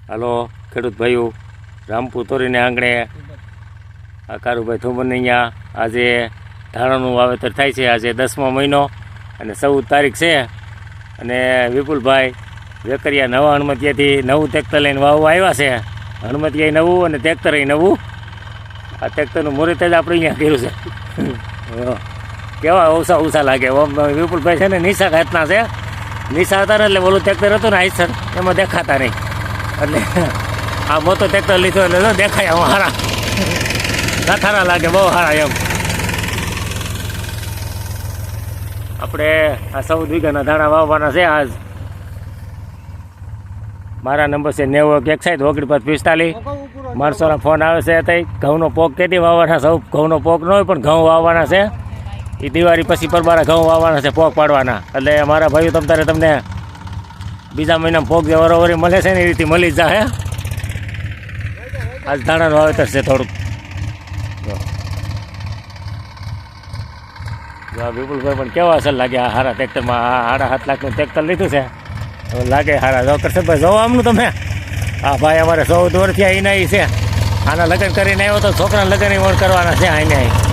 હાલો ખેડૂત ભાઈઓ, રામપુર તોરીને આંગણે આ કારુભાઈ થોમરની અહીંયા આજે ધાણાનું વાવેતર થાય છે. આજે 10મો મહિનો અને 14 તારીખ છે. અને વિપુલભાઈ વેકરિયા નવા હણમતિયાથી નવું ટ્રેક્ટર લઈને વાવવા આવ્યા છે. હણમતિયાએ નવું અને ટ્રેક્ટરે નવું. આ ટ્રેક્ટરનું મુહૂર્ત જ આપણે અહીંયા કર્યું છે. કેવા ઓછા લાગે. વિપુલભાઈ છે ને નિશા ઘાતના છે. નિશા હતા ને એટલે ઓલું ટ્રેક્ટર હતું ને આઈસર એમાં દેખાતા નહીં. એટલે આ મોટો ટ્રેક્ટર લીધો એટલે દેખાય આમાં હારા ગાથારા લાગે, બહુ સારા એમ. આપણે આ 14 વીઘાના ધાણા વાવવાના છે. આજ મારા નંબર છે 90 61 45 માણસોના ફોન આવે છે. તઈ ઘઉંનો પોક કેટી વાવવાના, સૌ ઘઉંનો પોક ન હોય પણ ઘઉં વાવવાના છે. એ દિવાળી પછી પરબારા ઘઉં વાવવાના છે, પોક પાડવાના. એટલે મારા ભાઈઓ તમને બીજા મહિનામાં પોક જે વરોવરી મળે છે ને એ રીતે મળી જ જાય. આજ ધાણાનું વાવેતર છે થોડુંક. વિપુલભાઈ પણ કેવા અસર લાગે આ સારા ટ્રેક્ટરમાં. 7.5 લાખનું ટ્રેક્ટર લીધું છે, લાગે સારા. જો કરશનભાઈ જોવો આમનું તમે. હા ભાઈ અમારે 14 વર્ષથી અહીંના છે. આના લગ્ન કરીને આવ્યો તો છોકરાના લગ્ન કરવાના છે અહીંયા.